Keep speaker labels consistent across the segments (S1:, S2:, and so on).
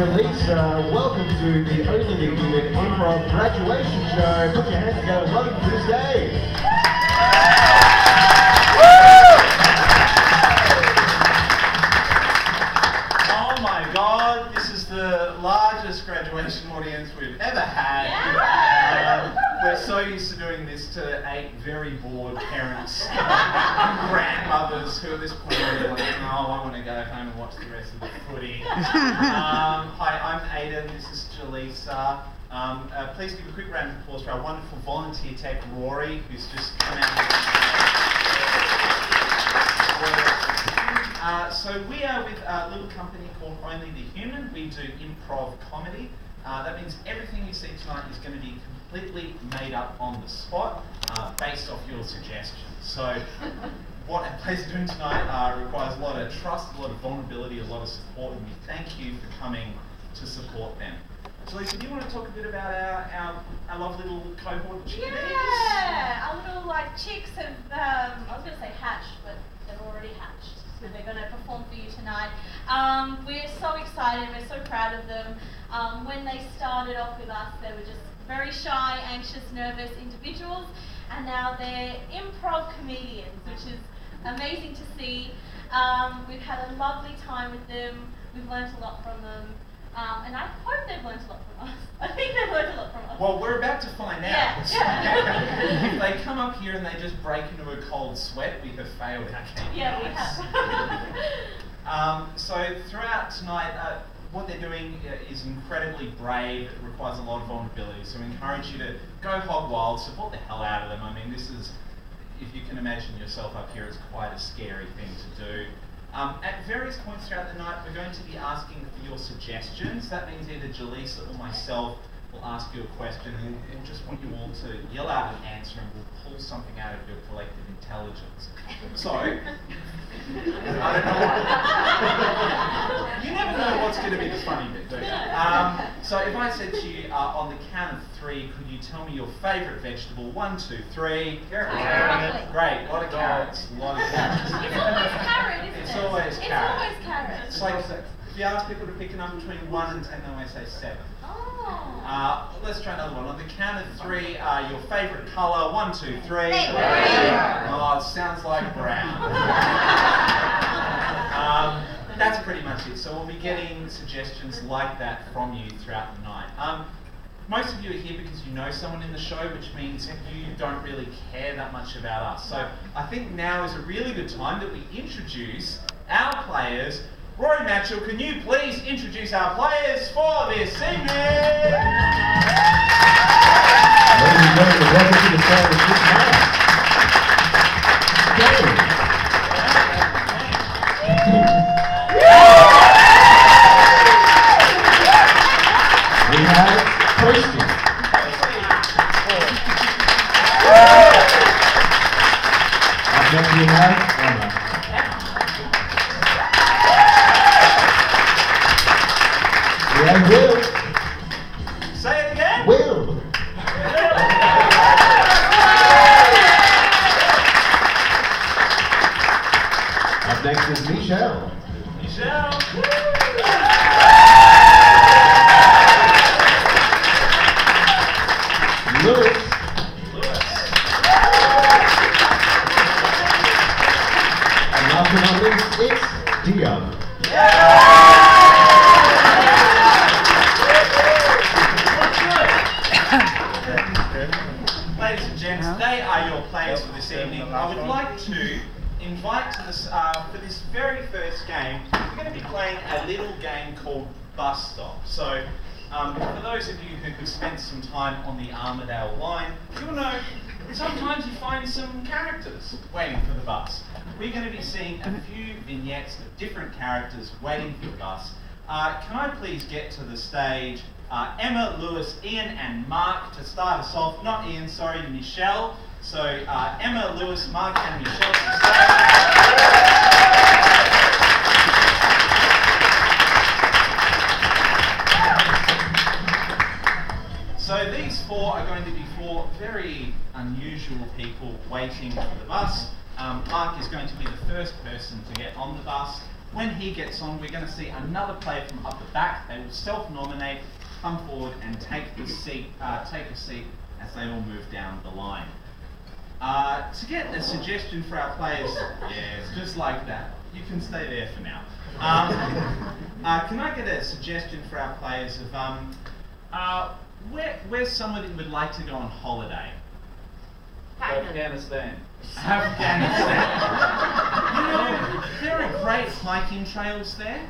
S1: Lisa, welcome to the only human improv graduation show. Put your hands together and welcome to the stage.
S2: Oh my God, this is the largest graduation audience we've ever had. We're so used to doing this to 8 very bored parents, grandmothers who at this point are like, no, I want to go home and watch the rest of the footy. Hi, I'm Aidan, this is Jaleesa. Please give a quick round of applause for our wonderful volunteer tech, Rory, who's just come out. So we are with a little company called Only the Human. We do improv comedy. That means everything you see tonight is going to be completely made up on the spot, based off your suggestions. So what our players are doing tonight requires a lot of trust, a lot of vulnerability, a lot of support, and we thank you for coming to support them. So Lisa, do you want to talk a bit about our lovely little cohort of chickadees?
S3: Yeah, our little chicks have, I was going to say hatched, but they're already hatched. So they're going to perform for you tonight. We're so excited, we're so proud of them. When they started off with us, they were just very shy, anxious, nervous individuals, and now they're improv comedians, which is amazing to see. We've had a lovely time with them, we've learnt a lot from them, and I hope they've learnt a lot from us. I think they've learnt a lot from us.
S2: Well, we're about to find out.
S3: Yeah.
S2: If they come up here and they just break into a cold sweat, we have failed our campaign.
S3: Yeah, we have.
S2: So throughout tonight, what they're doing is incredibly brave. It requires a lot of vulnerability. So we encourage you to go hog wild, support the hell out of them. I mean, this is, if you can imagine yourself up here, it's quite a scary thing to do. At various points throughout the night, we're going to be asking for your suggestions. That means either Jaleesa or myself will ask you a question, and we'll just want you all to yell out an answer, and we'll pull something out of your collective intelligence. So, I don't know. You never know what's going to be the funny bit, do you? So if I said to you, on the count of 3, could you tell me your favourite vegetable? 1, 2, 3.
S3: Carrot.
S2: Great, a lot of carrots. A lot of carrots.
S3: It's always carrot, isn't it?
S2: It's always carrot.
S3: It's always carrot.
S2: It's like, if you ask people to pick a number between 1 and 10, they always say 7.
S3: Oh.
S2: Let's try another one. On the count of 3, your favourite colour? 1, 2, 3.
S3: Green.
S2: Oh, it sounds like brown. That's pretty much it. So we'll be getting suggestions like that from you throughout the night. Most of you are here because you know someone in the show, which means you don't really care that much about us. So I think now is a really good time that we introduce our players. Rory Matchell, can you please introduce our players for this evening?
S1: Ladies and gentlemen, welcome to the show this night. We have Kirsty. Up next we have Emma. We have Will.
S2: Say it again.
S1: Will. Up next is Michelle.
S2: Michelle.
S1: Lewis. And last but not least, it's Dion.
S2: Ladies and gents, they are your players for this evening. I would like to invite to this, for this very first game, we're going to be playing a little game called Bus Stop. So, for those of you who have spent some time on the Armadale line, you'll know that sometimes you find some characters waiting for the bus. We're going to be seeing a few vignettes of different characters waiting for the bus. Can I please get to the stage Emma, Lewis, Ian and Mark to start us off. Not Ian, sorry, Michelle. So Emma, Lewis, Mark and Michelle to the stage. So these 4 are going to be 4 very unusual people waiting for the bus. Mark is going to be the first person to get on the bus. When he gets on, we're going to see another player from up the back. They will self-nominate, come forward and take a seat as they all move down the line. To get a suggestion for our players, yes, just like that. You can stay there for now. Can I get a suggestion for our players of where's somebody who would like to go on holiday?
S4: Afghanistan.
S2: Afghanistan. You know, there are great hiking trails there.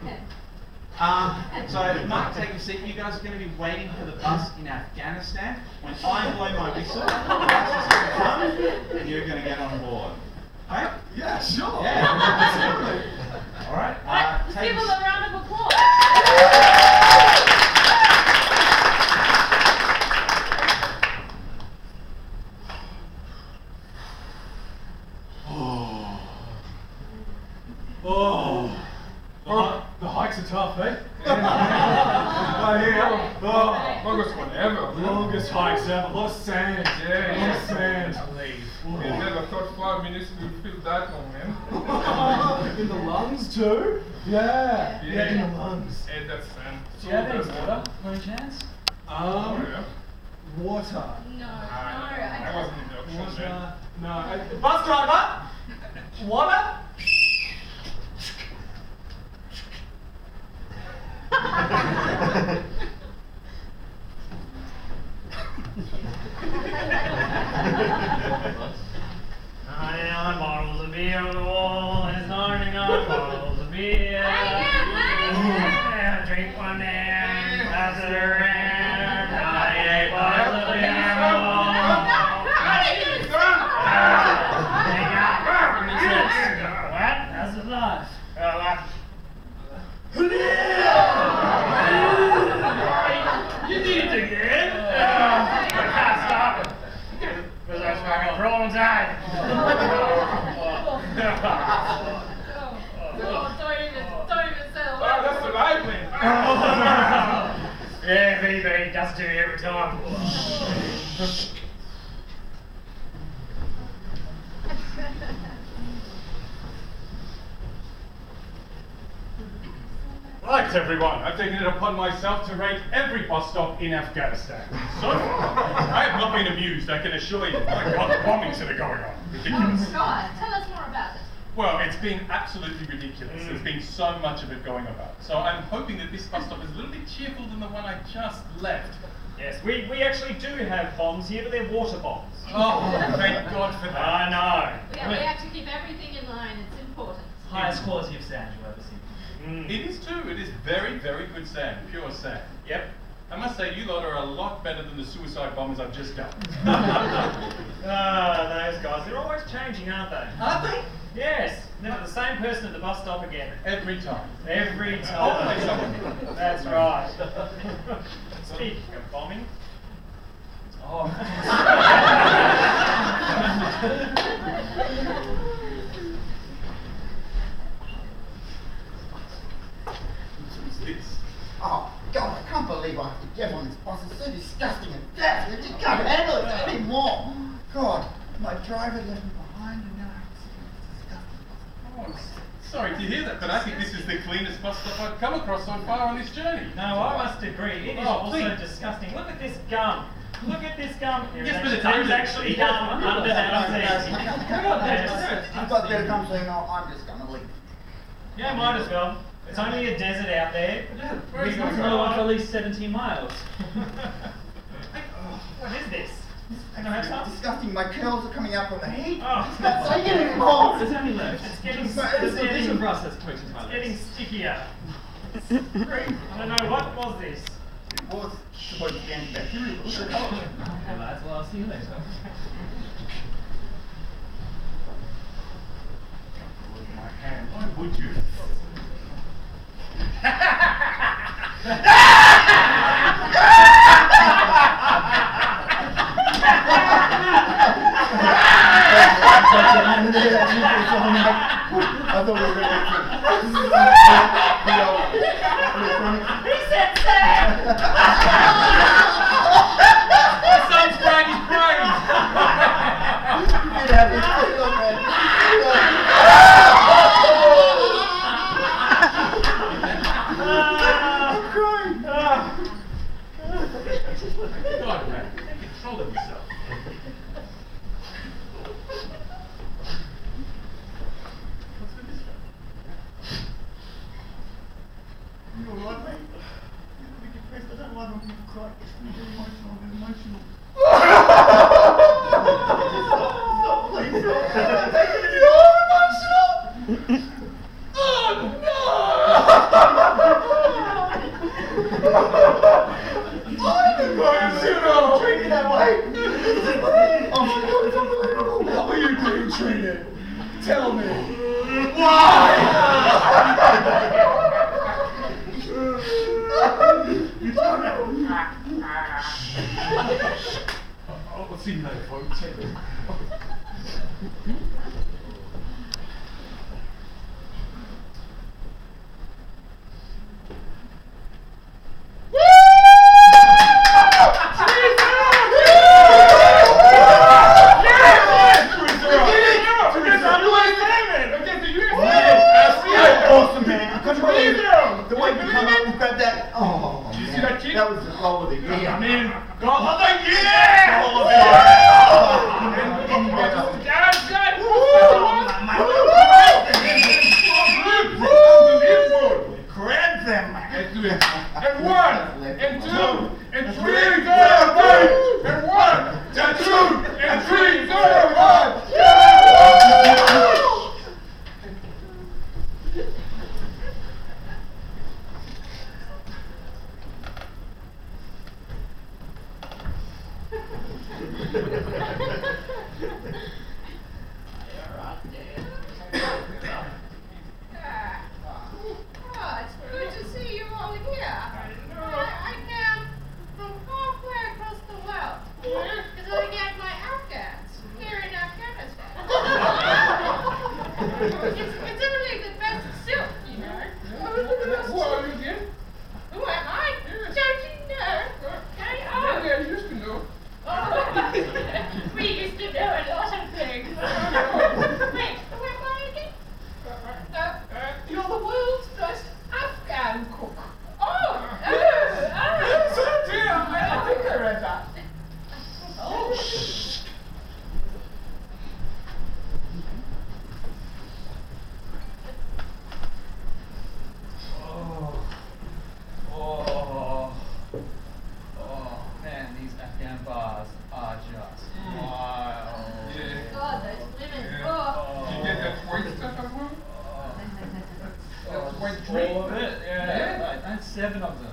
S2: So Mark, take a seat. You guys are going to be waiting for the bus in Afghanistan. When I blow my whistle, the bus is going to come and you're going to get on board. Okay?
S1: Yeah, sure.
S2: Yeah, absolutely. All right.
S3: Let's give them a round of applause.
S1: The hikes are tough, eh? Longest one ever. Longest hikes ever. Lots of sand. Lots of sand.
S5: I never thought 5 minutes would feel that long, man.
S1: In the lungs too? Yeah, in the lungs.
S5: Hey, that's sand.
S4: Do you have any water, by any chance?
S5: Yeah.
S1: Water.
S3: No,
S5: That wasn't the option, man.
S1: No.
S2: Bus driver, water.
S4: Bottles of beer on the wall, there's 99 bottles of beer. Yeah, drink one and pass it around. 98 bottles of beer on the wall. What? That's a life. You need to get I can't stop it. Because I was fucking wrong side.
S3: Don't even say a
S5: Oh, that's the right win.
S4: Yeah, baby, does to me every time.
S6: Right, everyone, I've taken it upon myself to rate every bus stop in Afghanistan. So far, I have not been amused, I can assure you. My God, the bombings that are going on. Ridiculous.
S3: God, tell us more about it.
S6: Well, it's been absolutely ridiculous. There's been so much of it going about. So I'm hoping that this bus stop is a little bit cheerful than the one I just left.
S4: Yes, we actually do have bombs here, but they're water bombs.
S6: Oh, thank God for that.
S4: I know.
S7: Yeah, we have to keep everything in line. It's important.
S4: Highest quality of sand you'll ever see.
S6: It is too. It is very, very good sand. Pure sand.
S4: Yep.
S6: I must say, you lot are a lot better than the suicide bombers I've just done.
S4: Those guys, they're always changing, aren't they?
S6: Are they?
S4: Yes, never the same person at the bus stop again.
S6: Every time.
S4: Every time.
S6: Always someone.
S4: That's right. Speaking of bombing. Oh.
S6: Who's this?
S8: Oh, God, I can't believe I have to get on this bus. It's so disgusting and dirty. I just can't handle it anymore. God, my driver left me behind and now I have to sit in this disgusting bus.
S6: Oh, sorry to hear that, but I think this is the cleanest bus stop I've come across so far on this journey.
S4: No, I must agree. It is
S6: Oh,
S4: also
S6: please.
S4: disgusting. Look at this gum. Look at this gum.
S6: Yes, but it's
S4: There's
S6: under-
S4: actually gum under that seat. Yes.
S8: You've got better come saying, no, I'm just going to leave.
S4: Yeah, might as well. It's only a desert out there.
S6: Where's
S4: We
S6: my
S4: can
S6: car?
S4: go on for at least 17 miles. What is this? Can I have
S8: It's
S4: some?
S8: disgusting. My curls are coming out from the heat.
S4: Oh.
S8: It's not taking it anymore.
S4: There's only left. It's getting, getting stickier. I don't know, what was this?
S8: It was supposed to be antibacterial. Look at the colour.
S4: Well, lads, well, I'll see you later.
S6: My hand. Why would you?
S8: I thought we were going to
S3: He said Sam!
S6: Sounds Frankie's brain!
S8: You did have this thing on, man.
S6: God, man, take control of yourself. What's with this guy?
S8: You alright, mate? You're a bit depressed. I don't like when people cry. It's really emotional. I'm emotional. Stop, please. Stop. You're emotional. Oh, no! I'm emotional. Treat me that way. Oh my God, it's unbelievable. How are you being treated? Tell me. Why?
S6: I'll see you later, folks.
S8: Awesome, man. I couldn't believe it. The way you come up and grab that. Oh,
S6: Did you
S8: man.
S6: see that kick?
S8: That was the goal of the year.
S6: I mean, goal of the year! Goal of the
S8: Grab them, man.
S5: Let's do it. And one, and two, and three,
S6: And
S5: one, and two, and three,
S7: Oh, it's good to see you all here. I came from halfway across the world because I get my Afghans here in Afghanistan. It's only the best silk, you know.
S5: Who are you again?
S7: Who am I? Don't you know?
S5: Maybe I used to know.
S7: We used to know a lot of things. Wait, who am I again?
S5: You're the world's best Afghan cook.
S7: Oh!
S5: Dear, I think I read that.
S7: Oh!
S9: Oh, man, these Afghan bars are just wild.
S5: Yeah.
S7: God, those women.
S5: Yeah.
S7: Oh.
S5: Did you get that white stuff as well? That white
S9: All
S5: drink?
S9: of it,
S5: Yeah.
S9: yeah. I had 7 of them.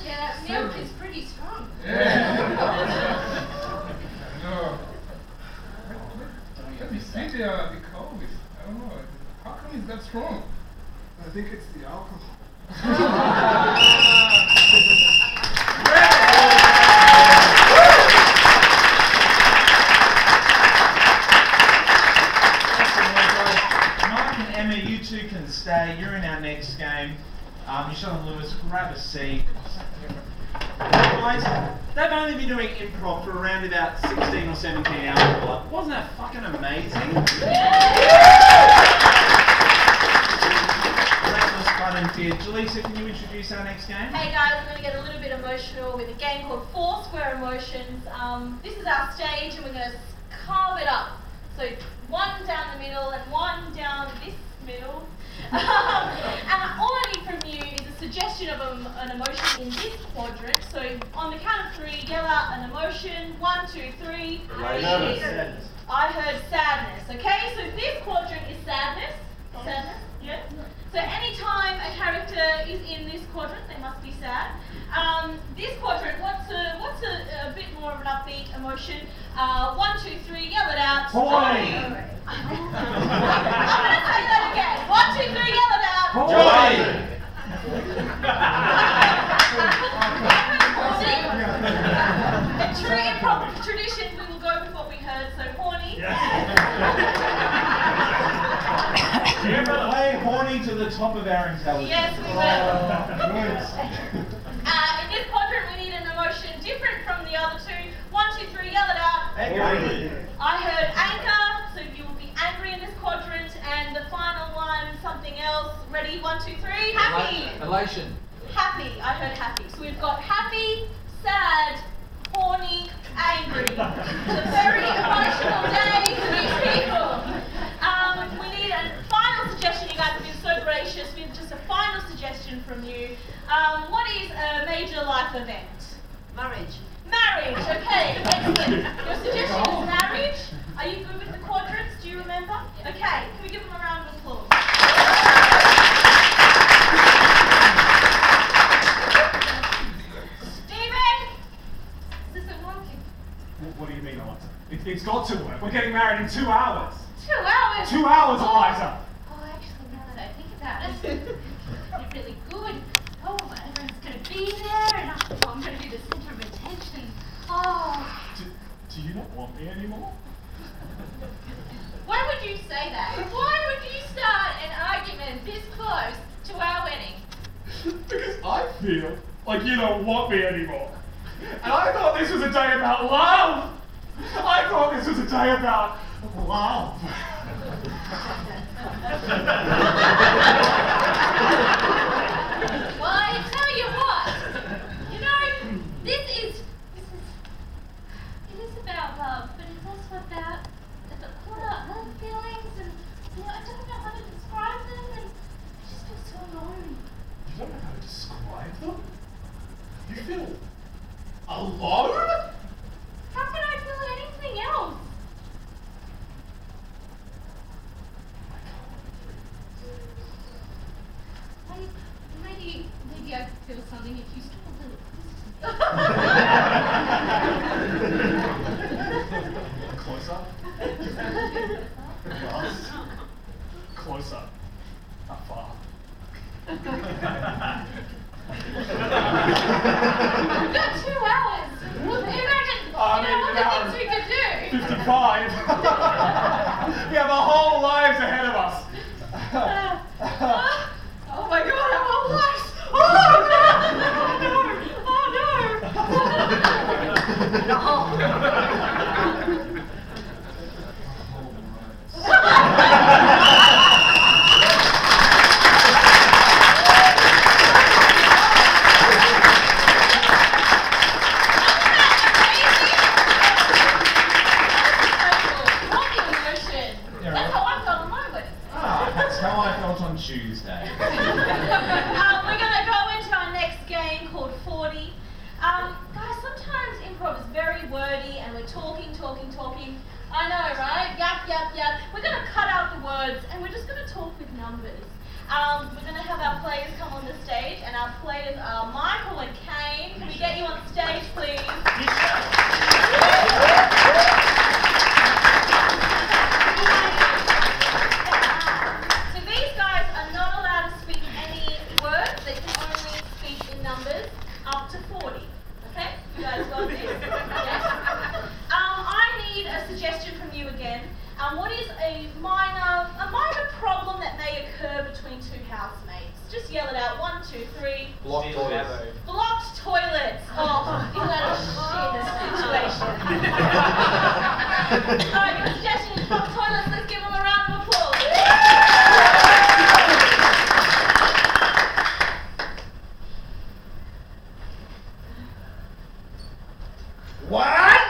S7: Yeah, that milk is pretty strong.
S5: Yeah. No. Let me see
S9: Sad.
S5: the colors. I don't know. How come it's that strong?
S8: I think it's the alcohol.
S2: Mike and Emma, you two can stay. You're in our next game. Michelle and Lewis, grab a seat. Guys, they've only been doing improv for around about 16 or 17 hours. Wasn't that fucking amazing? Reckless, fun and fear. Jaleesa, can you introduce our next game?
S3: Hey guys, we're going to get a little bit emotional with a game called 4 Square Emotions. This is our stage and we're going to carve it up. So 1 down the middle and 1 down this middle. And all I need from you is a suggestion of an emotion in this quadrant. So on the count of 3, yell out an emotion. 1, 2, 3.
S1: Sadness.
S3: I heard sadness. Okay, so this quadrant is sadness. Sadness, yeah. So anytime a character is in this quadrant, they must be sad. This quadrant, what's a bit more of an upbeat emotion? 1, 2, 3, yell it out.
S1: Joy.
S3: I'm gonna say that again. 1, 2, 3, yell it out.
S1: Joy.
S3: See? A true improv tradition, we will go with what we heard. So horny.
S2: Remember, play horny to the top of our intelligence.
S3: Yes, we will. In this quadrant, we need an emotion different from the other 2. 1, 2, 3, yell it out.
S1: Angry.
S3: I heard anger, so you will be angry in this quadrant, and the final one, something else. Ready? 1, 2, 3. Happy.
S9: Elation.
S3: Happy. happy. I heard happy. So we've got happy, sad, horny, angry. It's a very emotional day for these people. We need a final suggestion. You guys have been so gracious. We have just a final suggestion from you. What is a major life event?
S10: Marriage.
S3: Marriage, okay, excellent. Your suggestion is marriage. Are you good with the quadrants? Do you remember? Okay, can we give them a round of applause? Stephen! This isn't working.
S6: What do you mean, Eliza? It's got to work. We're getting married in 2 hours.
S3: 2 hours?
S6: 2 hours, Eliza!
S3: Oh, actually, now that I think about it, it's really good. Oh, everyone's going to be there, and I'm going to be the center of attention. Oh.
S6: Do you not want me anymore?
S7: Why would you say that? Why would you start an argument this close to our wedding?
S6: Because I feel like you don't want me anymore. And I thought this was a day about love! I thought this was a day about love.
S7: Well, I tell you what, you know, it is about love, but it's also about love feelings, and you know, I don't know how to describe them, and I just feel so alone.
S6: You don't know how to describe them? You feel alone?
S7: How can I feel anything else? Maybe I could feel something if you stood a little
S6: Closer? Closer. Not far.
S7: We've got 2 hours. Imagine, what the things we could do.
S6: 55. We have our whole lives ahead of us.
S7: Oh my God, our whole lives. Oh no! Oh no! No.
S2: That's how I felt on Tuesday.
S3: We're going to go into our next game called 40. Guys, sometimes improv is very wordy and we're talking. I know, right? Yap. We're going to cut out the words and we're just going to talk with numbers. We're going to have our players come on the stage, and our players are Michael and Kane. Can we get you on stage, please? So these guys are not allowed to speak any words. They can only speak in numbers up to 40. Okay? You guys got this? Yes? I need a suggestion from you again. What is a minor problem that may occur between two housemates? Just yell it out. 1, 2, 3.
S1: Blocked toilets.
S3: Blocked toilets. Oh, isn't that a shit situation? Alright, your suggestion is blocked toilets. Let's give them a round of applause.
S1: One,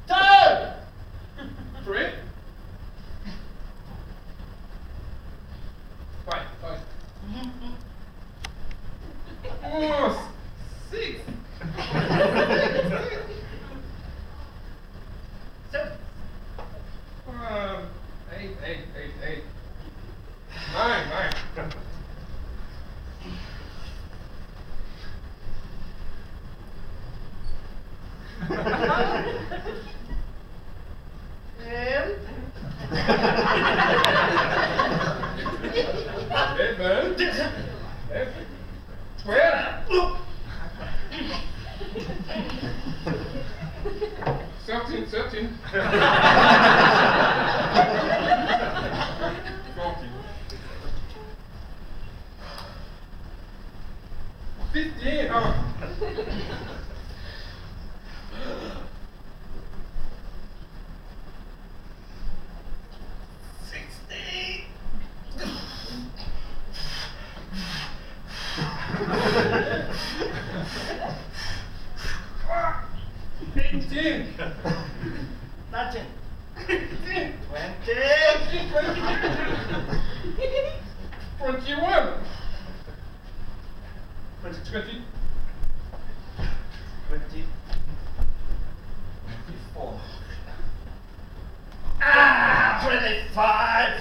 S1: two,
S5: Three. Five. 6.
S1: 7,
S5: 8. 9.
S1: 10,
S5: 12. 13. 14. 15. Oh.
S1: 16,
S6: $18.
S2: 19.
S6: 20.
S5: 21.
S2: 20.
S5: 20.
S2: 24.
S4: 25.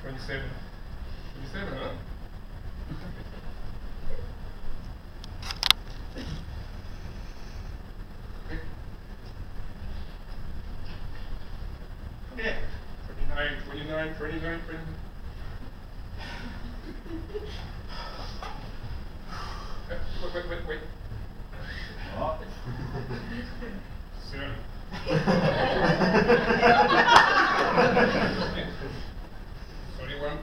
S5: Twenty-seven, huh?
S2: Yeah.
S5: 29. Wait.
S2: Oh.
S5: 7. 31.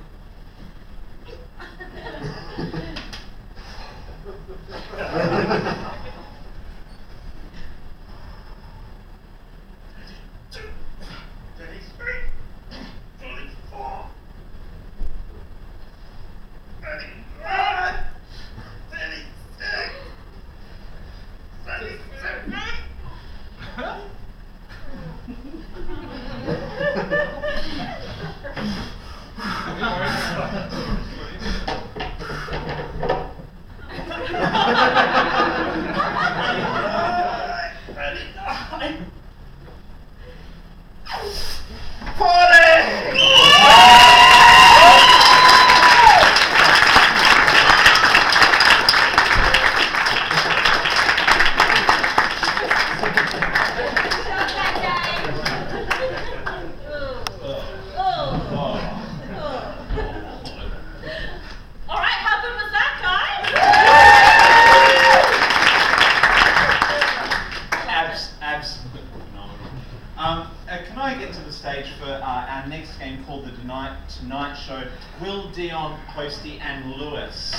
S2: Can I get to the stage for our next game called the Tonight Show? Will, Dion, Posty, and Lewis.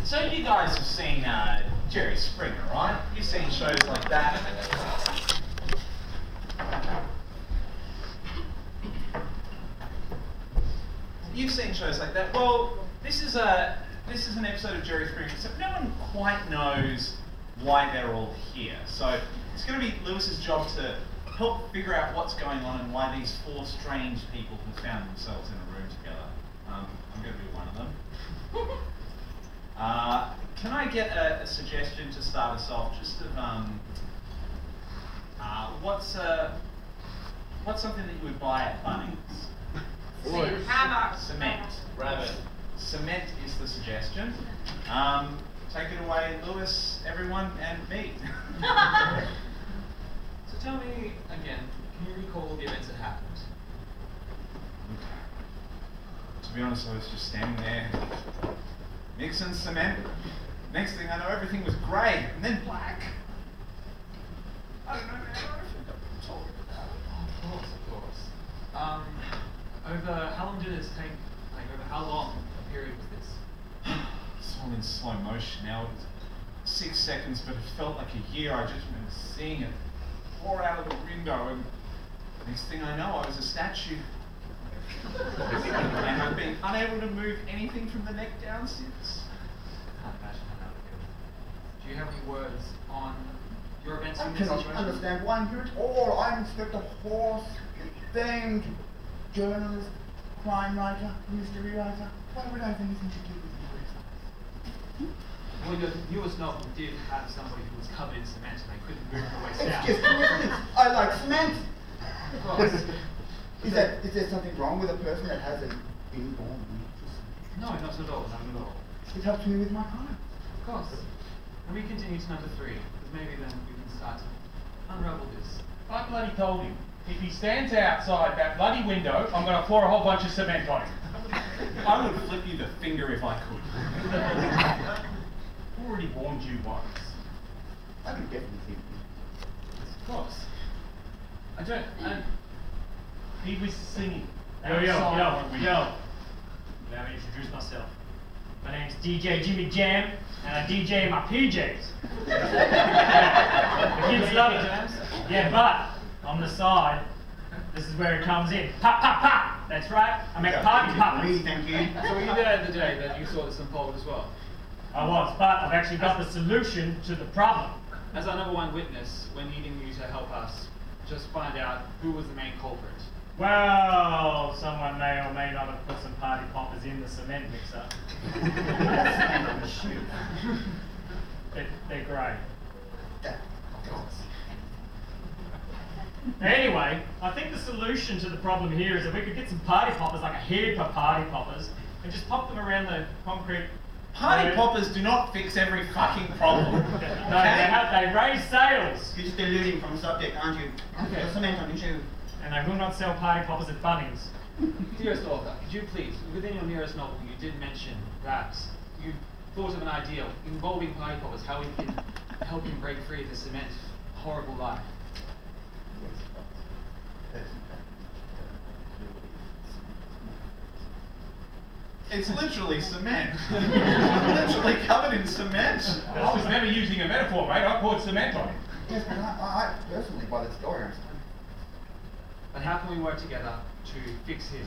S2: So you guys have seen Jerry Springer, right? You've seen shows like that. You've seen shows like that. Well, this is an episode of Jerry Springer, except no one quite knows why they're all here. So it's going to be Lewis's job to help figure out what's going on and why these four strange people have found themselves in a room together. I'm going to be one of them. Can I get a suggestion to start us off? Just of what's something that you would buy at Bunnings?
S7: Hammer.
S2: Cement.
S6: Rabbit.
S2: Cement is the suggestion. Take it away, Lewis, everyone, and me.
S9: So tell me again, can you recall the events that happened?
S2: To be honest, I was just standing there, mixing cement. Next thing I know, everything was grey and then black. I don't know, man. I think I'm talking about.
S9: Of course. Over how long did this take? Like, over how long a period was this?
S2: It's all in slow motion now. It was 6 seconds, but it felt like a year. I just remember seeing it pour out of the window, and next thing I know, I was a statue. And I've been unable to move anything from the neck down since.
S9: I can't imagine how that would go. Do you have any words on your events
S8: I
S9: in this
S8: cannot
S9: situation?
S8: understand why I'm here at all. I'm Inspector Horse, famed journalist, crime writer, mystery writer. Why would I have anything to do with you?
S9: Well, your newest novel did have somebody who was covered in cement and they couldn't move their way
S8: It's
S9: down.
S8: just coincidence. I like cement.
S9: Of course.
S8: Is there something wrong with a person that has an inborn weakness?
S9: No, not at all, not at all.
S8: It helps me with my crime.
S9: Of course. And we continue to number 3, because maybe then we can start to unravel this.
S6: I bloody told him, if he stands outside that bloody window, I'm going to pour a whole bunch of cement on him.
S2: I would flip you the finger if I could.
S6: Already warned you once.
S8: I can definitely think.
S6: Of course.
S9: I don't.
S6: He was singing.
S4: Yo. Allow me to introduce myself. My name's DJ Jimmy Jam, and I DJ in my PJs. The kids love it. Yeah, but on the side, this is where it comes in. Pop, pop, pop. That's right. I make party poppers.
S8: Thank you.
S9: So were you there the day that you saw this unfold as well?
S4: I was, but I've actually got the solution to the problem.
S9: As our number one witness, we're needing you to help us just find out who was the main culprit.
S4: Well, someone may or may not have put some party poppers in the cement mixer. They're great. Anyway, I think the solution to the problem here is that we could get some party poppers, like a heap of party poppers, and just pop them around the concrete.
S2: Party poppers do not fix every fucking problem.
S4: No, they raise sales.
S8: You're just alluding from subject, aren't you?
S9: Okay.
S8: The cement on your shoe.
S4: And they will not sell party poppers at Bunnings.
S9: Dearest author, could you please, within your nearest novel, you did mention that you thought of an idea involving party poppers, how we can help him break free of the cement horrible life.
S2: It's literally cement. Literally covered in cement.
S6: I was never using a metaphor, mate. I poured cement on it.
S8: Yes, but I personally, by the story, I'm
S9: But how can we work together to fix him?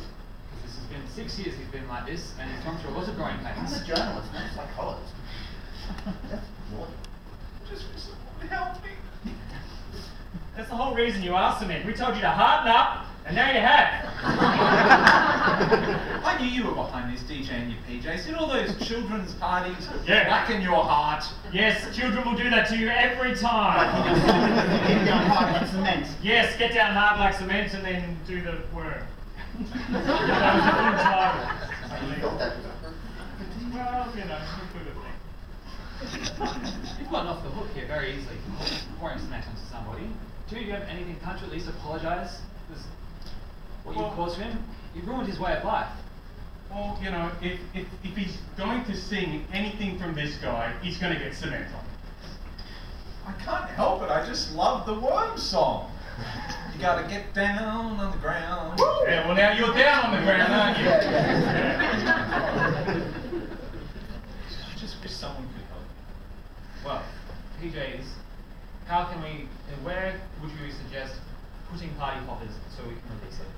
S9: Because this has been 6 years he's been like this, and he's gone through a lot of growing
S8: I'm
S9: pains.
S8: a journalist, not a psychologist. That's what.
S2: Just for someone to help me.
S4: That's the whole reason you are cement. We told you to harden up, and now you have.
S2: I knew you were behind this DJ and your PJs. Did all those children's parties
S4: Yeah.
S2: blacken your heart?
S4: Yes, children will do that to you every time.
S8: Get down hard like cement.
S4: Yes, get down hard like cement and then do the work. That was a good title.
S8: You thought that was a
S4: Well, you know, a good thing.
S9: You've gotten off the hook here very easily from pouring cement onto somebody. Do you have anything? Can't you at least apologise? Because what you caused him, you ruined his way of life.
S6: Well, you know, if he's going to sing anything from this guy, he's going to get cement on it.
S2: I can't help it. I just love the worm song. You gotta get down on the ground.
S6: Yeah, well now you're down on the ground, aren't you?
S2: I just wish someone could help me.
S9: Well, PJs, how can we, and where would you suggest putting party poppers so we can release it?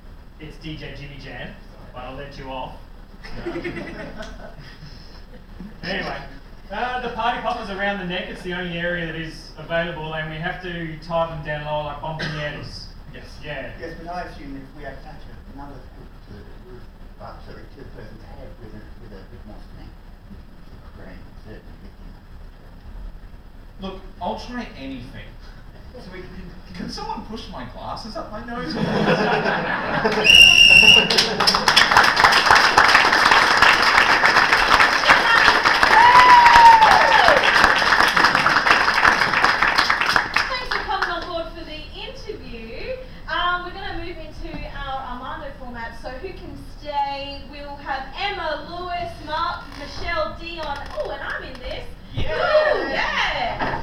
S4: It's DJ Jimmy Jam, but I'll let you off. Anyway, the party poppers around the neck, it's the only area that is available, and we have to tie them down low like bombonieres.
S6: Yes.
S4: Yeah.
S8: Yes, but I assume if we attach another hook to the roof, to the person's head with a bit more cement, brain certainly.
S2: Look, I'll try anything.
S8: So we
S2: Can someone push my glasses up my nose?
S3: Thanks for coming on board for the interview. We're going to move into our Armando format. So who can stay? We'll have Emma, Lewis, Mark, Michelle, Dion. Oh, and I'm in this.
S2: Yeah.
S3: Ooh, yeah.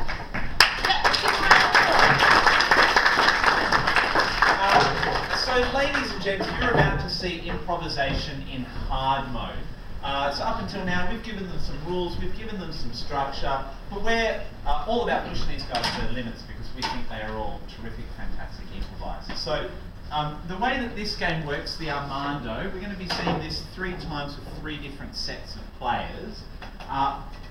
S2: So, ladies and gents, you're about to see improvisation in hard mode. So up until now, we've given them some rules, we've given them some structure, but we're all about pushing these guys to their limits because we think they are all terrific, fantastic improvisers. So the way that this game works, the Armando, we're going to be seeing this 3 times with 3 different sets of players.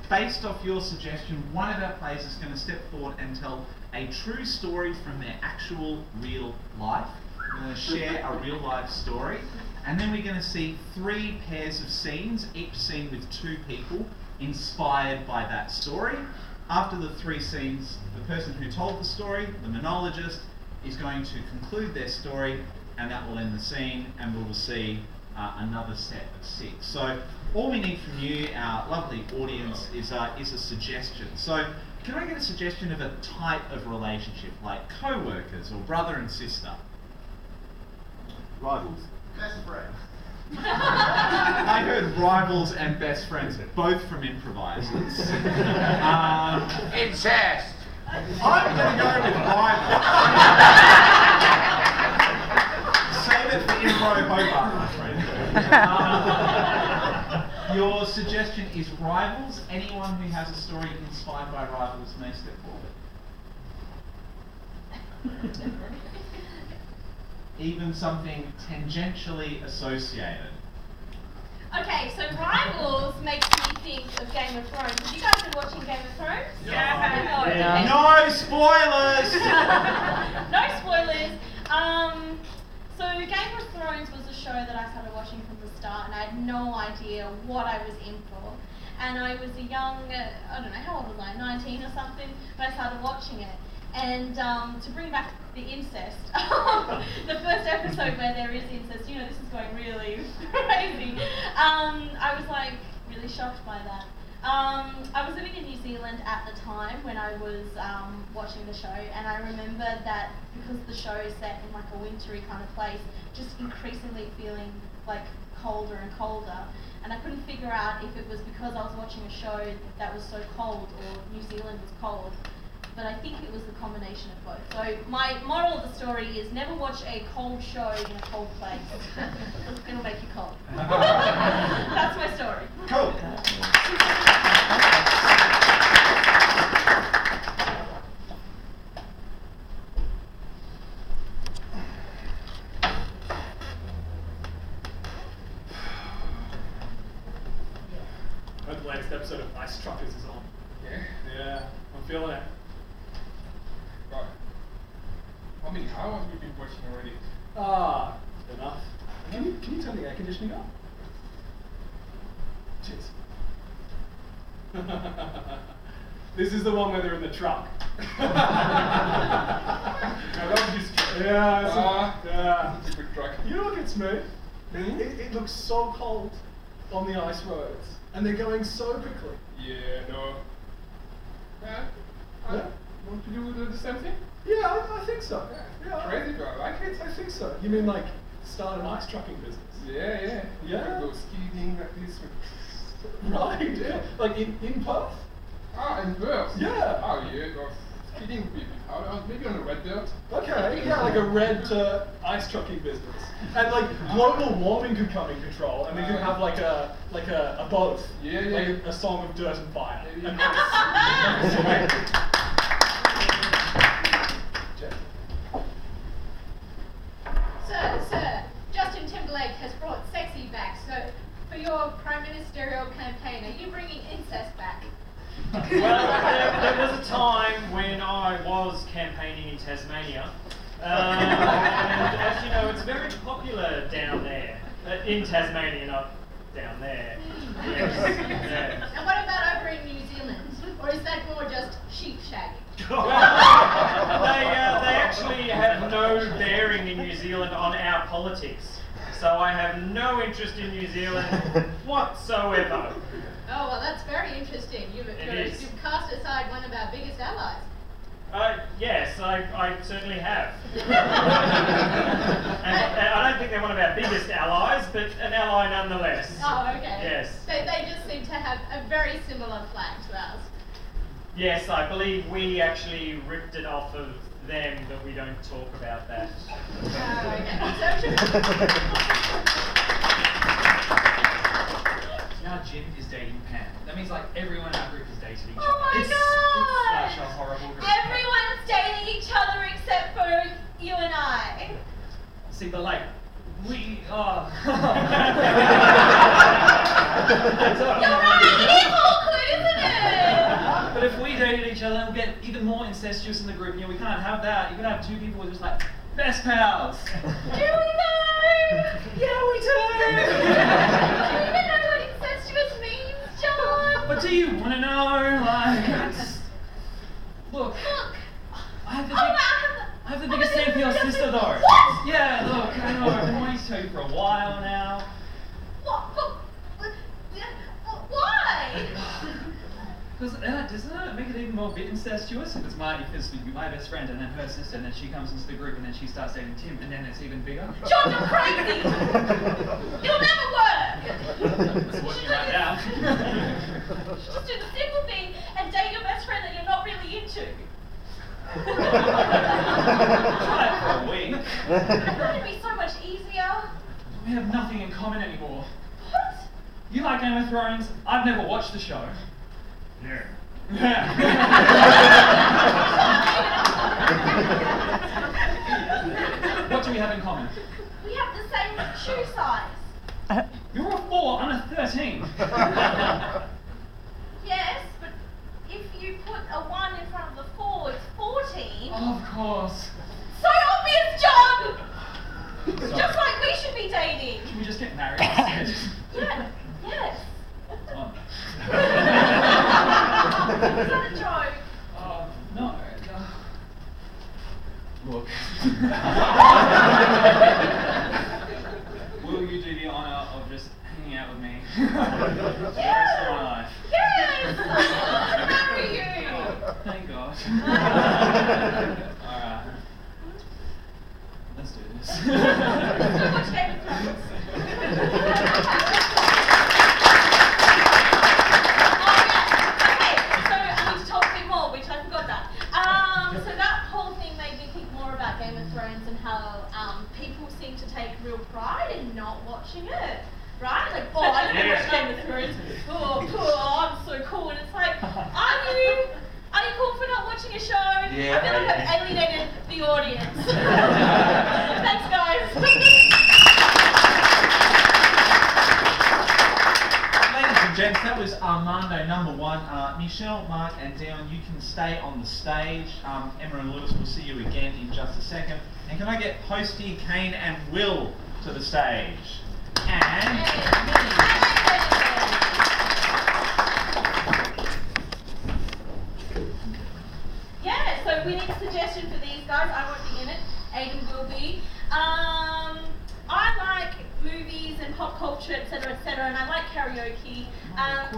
S2: Based off your suggestion, one of our players is going to step forward and tell a true story from their actual real life. We're going to share a real life story, and then we're going to see 3 pairs of scenes, each scene with 2 people inspired by that story. After the 3 scenes, the person who told the story, the monologist, is going to conclude their story, and that will end the scene, and we will see another set of 6. So all we need from you, our lovely audience, is a suggestion. So can I get a suggestion of a type of relationship, like co-workers or brother and sister?
S1: Rivals. Best friend.
S2: I heard rivals and best friends, both from improvisers.
S5: Incest!
S2: I'm going to go with rivals. Save it for improv Hobart, my friend. Your suggestion is rivals. Anyone who has a story inspired by rivals may step forward. Even something tangentially associated.
S3: Okay, so Rivals makes me think of Game of Thrones. Have you guys been watching Game of Thrones?
S2: Yeah.
S3: Okay.
S2: No spoilers!
S3: No spoilers. So Game of Thrones was a show that I started watching from the start, and I had no idea what I was in for. And I was a young, I don't know, how old was I, 19 or something, when I started watching it. And to bring back the incest, the first episode where there is incest, you know, this is going really crazy. I was like really shocked by that. I was living in New Zealand at the time when I was watching the show, and I remember that because the show is set in like a wintry kind of place, just increasingly feeling like colder and colder. And I couldn't figure out if it was because I was watching a show that was so cold or New Zealand was cold. But I think it was the combination of both. So my moral of the story is never watch a cold show in a cold place. It'll make you cold. That's my story.
S2: Cool.
S4: Hope the latest episode of Ice Truckers is on.
S5: Yeah.
S4: Yeah, I'm feeling it.
S5: Right. How many hours we've been watching already?
S4: Enough. Can you turn the air conditioning up? Cheers. This is the one where they're in the truck. Yeah.
S5: It's a good truck.
S4: You know what gets me? It looks so cold on the ice roads, and they're going so quickly.
S5: Yeah, no. Want to do the same thing?
S4: Yeah, I think so. Yeah.
S5: Crazy, bro. I like it.
S4: I think so. You mean like start an ice trucking business?
S5: Yeah.
S4: Yeah.
S5: Go skiing like this.
S4: Right, yeah. Like in Perth?
S5: In Perth?
S4: Yeah.
S5: Oh, yeah. Go skiing would be maybe on a red dirt.
S4: Okay, yeah, like a red ice trucking business. And like global warming could come in control, and we could have like a boat.
S5: Yeah.
S4: Like a song of dirt and fire.
S5: Yeah.
S7: Sir, Justin Timberlake has brought sexy back. So, for your prime ministerial campaign, are you bringing incest back?
S4: Well, there was a time when I was campaigning in Tasmania, and as you know, it's very popular down there. In Tasmania, not down there. Yes. Yeah.
S7: And what about over in New Zealand? Or is that more just sheep shagging?
S4: They actually have no bearing in New Zealand on our politics. So I have no interest in New Zealand whatsoever.
S7: Oh, well, that's very interesting. You've cast aside one of our biggest allies.
S4: Yes, I certainly have. And I don't think they're one of our biggest allies, but an ally nonetheless.
S7: Oh, okay.
S4: Yes.
S7: They just seem to have a very similar flag to ours.
S4: Yes, I believe we actually ripped it off of them, but we don't talk about that.
S7: Oh, okay.
S9: Now Jim is dating Pam. That means like everyone in our group is dating each other.
S3: Oh my
S9: It's such a horrible group.
S3: Everyone's dating each other except for you and I.
S9: See, but like, we are.
S3: You're right, it is awkward, isn't it?
S9: But if we dated each other, we'll get even more incestuous in the group. You know, we can't have that. You can have two people who are just like best pals.
S3: Do we though?
S9: Yeah, we do.
S3: Do you even know what incestuous means, John?
S9: But do you want to know? Like, look. I have the biggest thing for your sister, though.
S3: What?
S9: Yeah, look, I know. I've been wanting to tell you for a while now.
S3: Why?
S9: Because doesn't it make it even more a bit incestuous if it's my best friend and then her sister, and then she comes into the group and then she starts dating Tim, and then it's even bigger?
S3: John, you're crazy! It'll never work!
S9: It's working right now.
S3: Just do the simple thing and date your best friend that you're not really into.
S9: Try it for a week.
S3: Wouldn't it be so much easier?
S9: We have nothing in common anymore.
S3: What?
S9: You like Game of Thrones? I've never watched the show.
S6: Yeah.
S9: What do we have in common?
S3: We have the same shoe size.
S9: You're a 4, I'm a 13.
S3: Yes, but if you put a 1 in front of the 4, it's 14.
S9: Of course.
S3: So obvious, John! Just like we should be dating.
S9: Can we just get married instead?
S3: Yeah, yes.
S9: Oh.
S3: Is that a joke?
S9: No. Look. Will you do the honour of just hanging out with me for the rest of my life?
S3: Yes! I want to marry you!
S9: Thank God. Alright. Let's do this.
S3: Let's go watch Game of Thrones. And how people seem to take real pride in not watching it, right? Like, oh, I never watched Game of Thrones. Oh, I'm so cool. And it's like, are you cool for not watching a show?
S2: Yeah,
S3: I feel like I've alienated the audience. Thanks, guys.
S2: Ladies and gents, that was Armando number 1. Michelle, Mark and Dion, you can stay on the stage. Emma and Lewis will see you again in just a second. And can I get Hosty, Kane and Will to the stage? And...
S3: Yeah, so we need a suggestion for these guys. I won't be in it. Aiden will be. I like movies and pop culture, etc., and I like karaoke.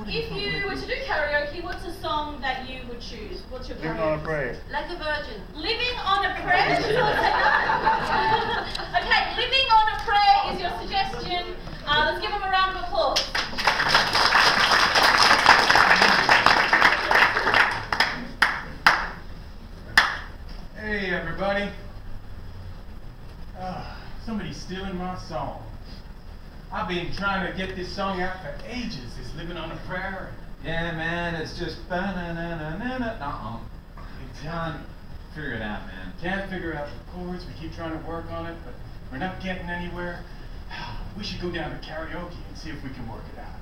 S3: If you were to do karaoke, what's a song that you would choose? What's your karaoke?
S1: Living on a Prayer.
S3: Like a Virgin. Living on a Prayer? Okay, Living on a Prayer is your suggestion. Let's give them a round of applause.
S6: Hey everybody. Somebody's stealing my song. I've been trying to get this song out for ages. It's Living on a Prayer.
S2: Yeah, man, it's just ba-na-na-na-na-na. Can't figure it out, man.
S6: Can't figure out the chords. We keep trying to work on it, but we're not getting anywhere. We should go down to karaoke and see if we can work it out.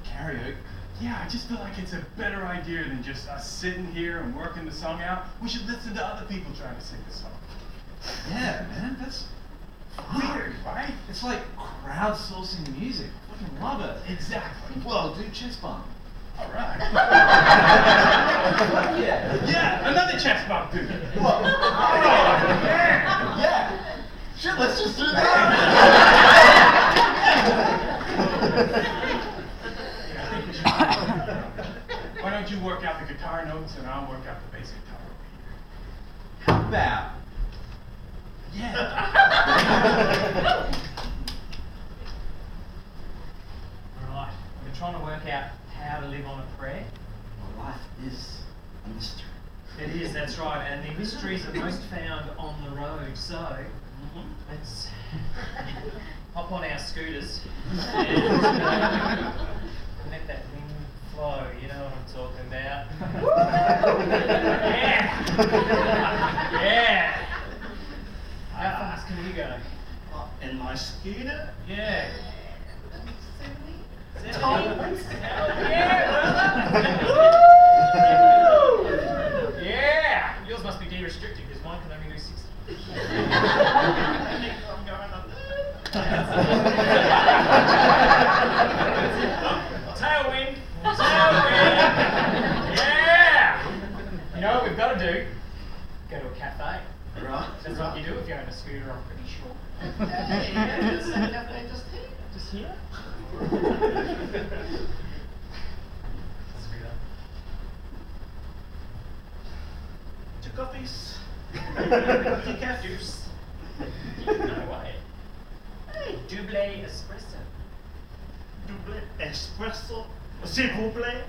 S2: Karaoke?
S6: Yeah, I just feel like it's a better idea than just us sitting here and working the song out. We should listen to other people trying to sing the song.
S2: Yeah, man, that's
S6: Weird, right?
S2: It's like crowdsourcing music. I fucking love it.
S6: Exactly.
S2: Well, do chest bump.
S6: All right.
S2: Yeah.
S6: Yeah, another chest bump, dude.
S2: What?
S6: Yeah.
S2: Yeah. Shit, let's just do that.
S6: Why don't you work out the guitar notes and I'll work out the bass guitar over here?
S2: How about?
S6: Yeah.
S4: Alright, we're trying to work out how to live on a prayer.
S2: Well, life is a mystery.
S4: It is, that's right, and the mysteries are most found on the road, so let's hop on our scooters and let that wind flow, you know what I'm talking about. Yeah! Yeah! How fast can you go?
S1: In my scooter?
S4: Yeah.
S1: 70?
S4: 70? Yeah, brother! Yeah! Yours must be de-restricted because mine can only do 60.
S1: I'm going up
S4: Tailwind! Tailwind! Yeah! You know what we've got to do? Go to a cafe.
S2: Right.
S4: That's what you do if you're on a scooter, I'm pretty sure.
S1: just here.
S4: Just here? Scooter.
S1: Two coffees.
S4: Decaf juice. No way. Hey, double espresso.
S1: Double espresso. S'il vous plaît.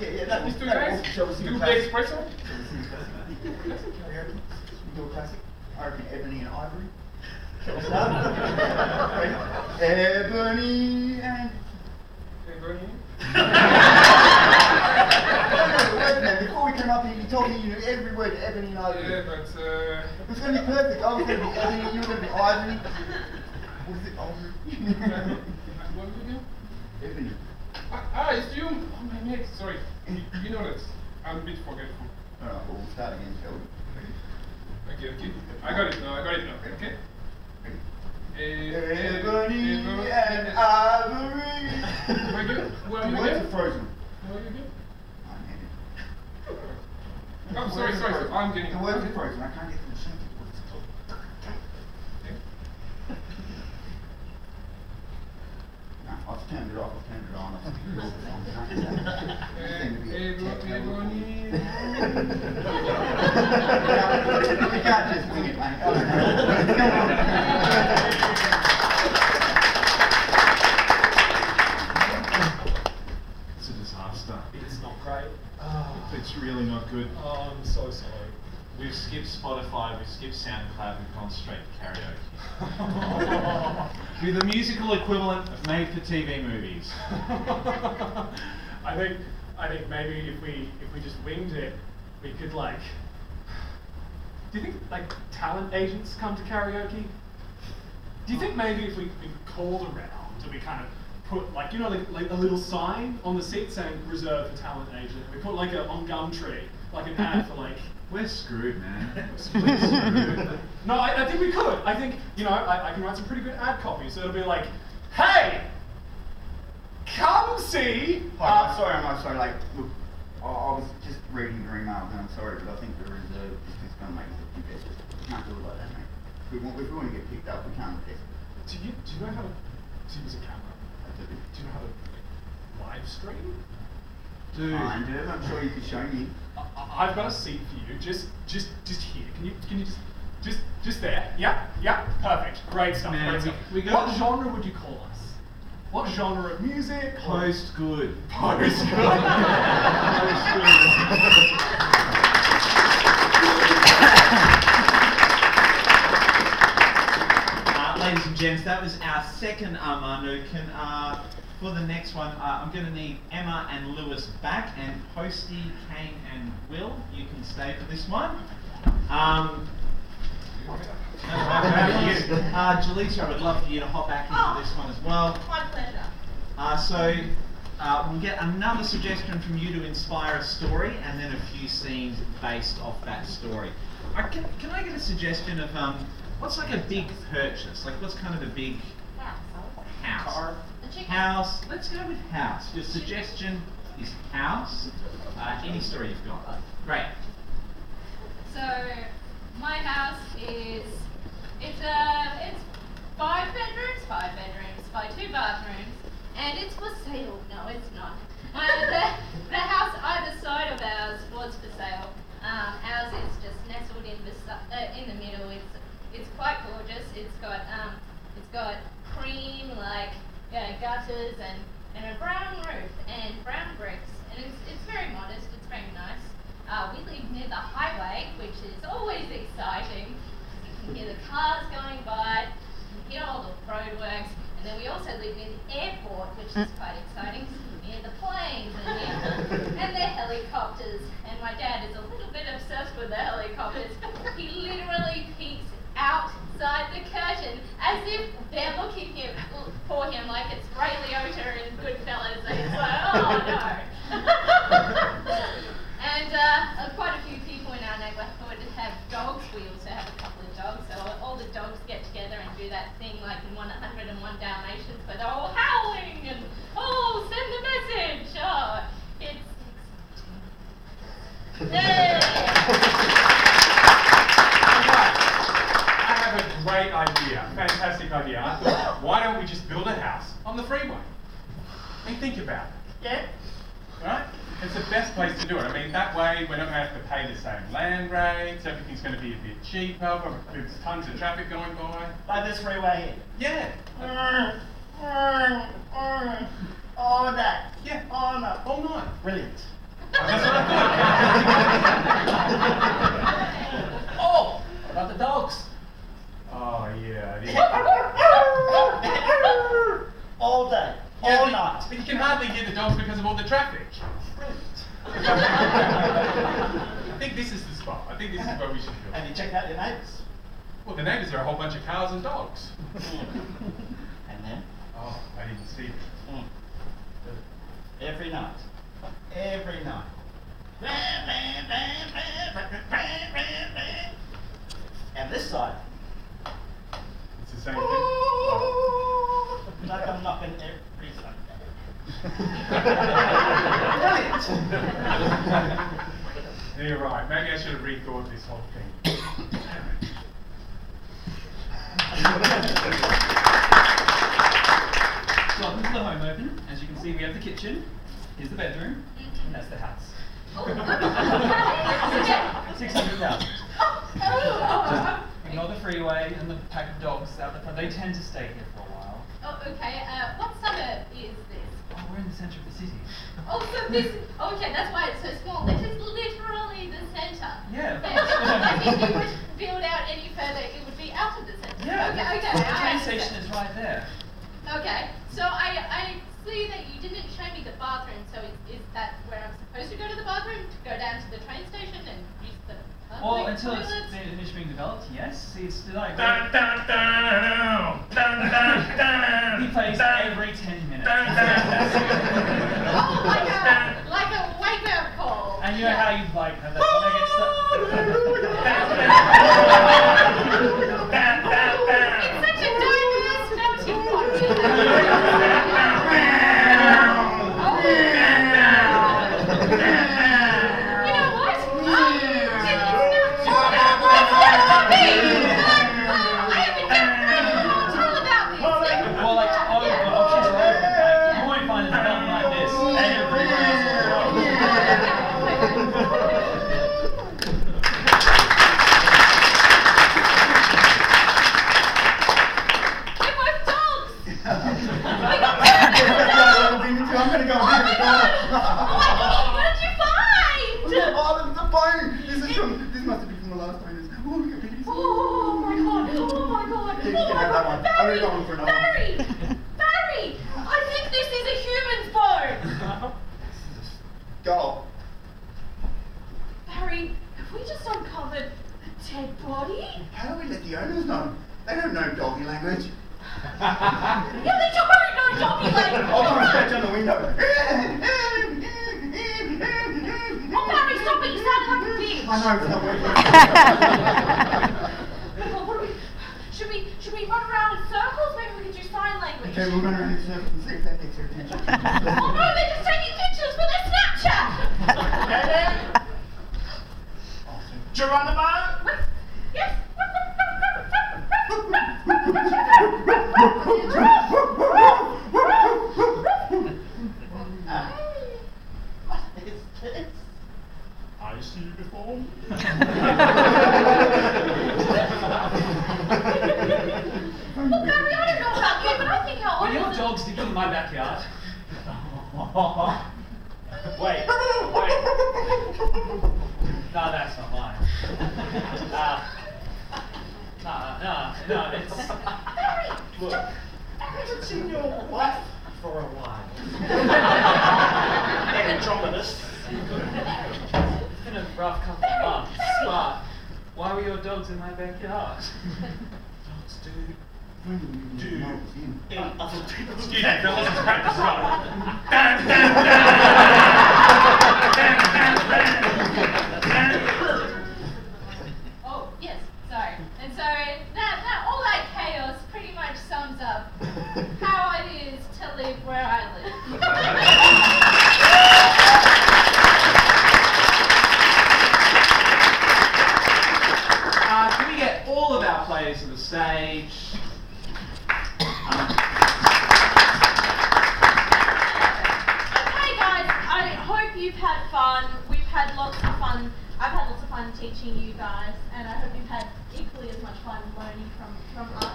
S6: Yeah, that was too nice.
S8: Shall we sing a
S5: Do the
S8: classic?
S5: espresso?
S8: Shall we sing a classic? Karaoke? We do a classic? I reckon Ebony and Ivory. Shall we start? Ready? Ebony and... Wait a minute, before we came up here, you told me you knew every word Ebony and Ivory.
S5: Yeah, but
S8: It was going to be perfect. I was going to be Ebony, you were going to be Ivory. What is it, Ivory?
S5: what do you do?
S8: Ebony.
S5: It's you. Oh, my mate. Sorry. You know that I'm a bit forgetful.
S8: Alright, well, we'll start again, shall we?
S5: Okay. I got it now. Okay.
S8: Ebony and Ivory.
S5: Where you? Where are
S8: The
S5: you
S8: words
S5: again?
S8: are frozen.
S5: Where are you again?
S8: I'm
S5: I'm sorry. I'm getting.
S8: The words are frozen. I can't get them to sing it. No, I've turned it off. I've turned it on. I've turned it You can't just wing it, mate.
S2: It's a disaster.
S4: It's not great.
S2: It's really not good.
S4: Oh, I'm so sorry.
S2: We've skipped Spotify, we've skipped SoundCloud, we've gone straight to karaoke. We're the musical equivalent of made-for-TV movies.
S4: I think maybe if we just winged it, we could like. Do you think like talent agents come to karaoke? Do you think maybe if we called around and we kind of put like like a little sign on the seat saying reserved for talent agent, we put like on Gumtree like an ad for like.
S2: We're screwed, man.
S4: No, I think we could. I think, I can write some pretty good ad copy. So it'll be like, hey, come see.
S8: I'm sorry. Like, look, I was just reading your email, and I'm sorry, but I think the reserve is going to make us look better. We can't do it like that, mate. If we want to get picked up, we can't do it.
S4: Do you know how to use a camera? Do you know how to live stream?
S2: Dude.
S8: I'm sure you could show me.
S4: I've got a seat for you. Just here. Can you just there? Yeah. Perfect. Great stuff.
S2: Man,
S4: great stuff. What genre would you call us? What genre of music?
S2: Post good.
S4: Post good.
S2: Ladies and gents, that was our second Armando. For the next one, I'm going to need Emma and Lewis back, and Posty, Kane and Will, you can stay for this one. Jaleesa, I would love for you to hop back into this one as well.
S3: My pleasure.
S2: We'll get another suggestion from you to inspire a story, and then a few scenes based off that story. Can I get a suggestion of what's like a big purchase? Like what's kind of a big house?
S3: Car.
S2: House. Let's go with house. Your suggestion is house. Any story you've got. Great.
S7: So my house it's 5 bedrooms by 2 bathrooms, and it's for sale. No, it's not. The house either side of ours was for sale. Ours is just nestled in the middle. It's quite gorgeous. It's got cream gutters and a brown roof and brown bricks, and it's very modest. It's very nice. We live near the highway, which is always exciting. You can hear the cars going by, you can hear all the roadworks, and then we also live near the airport, which is quite exciting. Near the planes and the helicopters. And my dad is a little bit obsessed with the helicopters. He literally peeks outside the curtain as if they're looking for him like it's Ray Liotta in Goodfellas. And it's like, oh no. And quite a few people in our neighbourhood have dogs. We also have a couple of dogs. So all the dogs get together and do that thing like in 101 Dalmatians, but they're all howling and, oh, send the message. Oh, it's
S6: I have a great idea, fantastic idea. I thought, why don't we just build a house on the freeway? I mean, think about it.
S8: Yeah.
S6: Right? It's the best place to do it. I mean, that way we're not going to have to pay the same land rates, everything's going to be a bit cheaper, there's tons of traffic going by.
S8: Like this freeway.
S6: Yeah.
S8: All that.
S6: Yeah.
S8: All night.
S6: All night.
S8: Brilliant.
S9: That's what I thought. Oh, about the dogs.
S6: Oh, yeah.
S8: All day,
S6: Yeah,
S8: all
S6: but-
S8: night.
S6: But you can hardly hear the dogs because of all the traffic. I think this is the spot. I think this is where we should go.
S8: Have you checked out your neighbours?
S6: Well, the neighbours are a whole bunch of cars and dogs.
S8: And then?
S6: Oh, I didn't see them.
S8: Every night. Every night. And this side.
S6: It's the same thing. Oh.
S8: Like I'm knocking every Sunday.
S6: Yeah, you're right. Maybe I should have rethought this whole thing.
S9: Welcome to the home open. As you can see, we have the kitchen. Here's the bedroom. And that's the house. 600,000. Ignore the freeway and the pack of dogs out the front. They tend to stay here for a while.
S7: Oh, okay. What suburb is this?
S9: Oh, we're in the centre of the city.
S7: Oh, so this. Okay, that's why it's so small. This is literally the centre.
S9: Yeah.
S7: If you would build out any further, it would be out of the centre.
S9: Yeah.
S7: Okay.
S9: The
S7: I
S9: train
S7: understand.
S9: station is right there.
S7: Okay. So I see that you didn't show me the bathroom. So is that where I'm supposed to go to the bathroom? To go down to the train station and use the
S9: Well,
S7: public
S9: until it's
S7: toilets?
S9: finished being developed, yes. See, it's like
S6: Dun, dun, dun, dun, dun, dun,
S9: he plays
S6: dun,
S9: every 10 minutes.
S6: dun, dun,
S7: Oh, like a wake-up call.
S9: And you know how you like have that song gets
S7: It's such a diverse melting pot. You know what? It's not about me. I haven't done all about this.
S9: well, like options are open. Like, you won't find a development like this everywhere else in the world.
S7: We're both dogs.
S8: I'm gonna go
S7: Oh my god! What did you find?
S8: Oh, the phone! This must have been from the last time. Oh, look at this.
S7: Oh my god! Oh my god!
S8: Yeah, you can have that one. I'm gonna go on for another one.
S3: Barry, I think this is a human phone.
S8: Go.
S3: Barry, have we just uncovered a dead body?
S8: How do we let the owners know? They don't know doggy language.
S3: Yeah, they don't know doggy language.
S8: I'll come and scratch on the window.
S3: Oh, Barry, stop it! You sound like a bitch.
S8: I know, it's not working.
S3: Oh, what do we? Should we run around in circles? Maybe we can do sign language.
S8: Okay, we're gonna run in circles and see if that gets your attention.
S3: Oh no, they're just taking pictures for their Snapchat.
S8: Geronimo!
S3: Yes.
S8: What is this?
S6: I see you before.
S3: Well, Barry, I don't know about you, but I think how
S9: When
S3: odd
S9: your
S3: is it?
S9: dog's digging in my backyard.
S4: Wait.
S9: No, that's not mine. No, it's.
S8: Look, I haven't seen your wife for a while. Andromedus.
S9: It's been a rough couple of months, but why were your dogs in my backyard?
S8: Dogs do in other people's
S6: Excuse me, Phil, let's practice on.
S7: Oh, yes, sorry. And so that all that chaos pretty much sums up how it is to live where I live.
S2: Can we get all of our players to the stage?
S3: Hey guys, I hope you've had fun. We've had lots of fun. I've had lots of fun teaching you guys, and I hope you've had equally as much fun learning from us.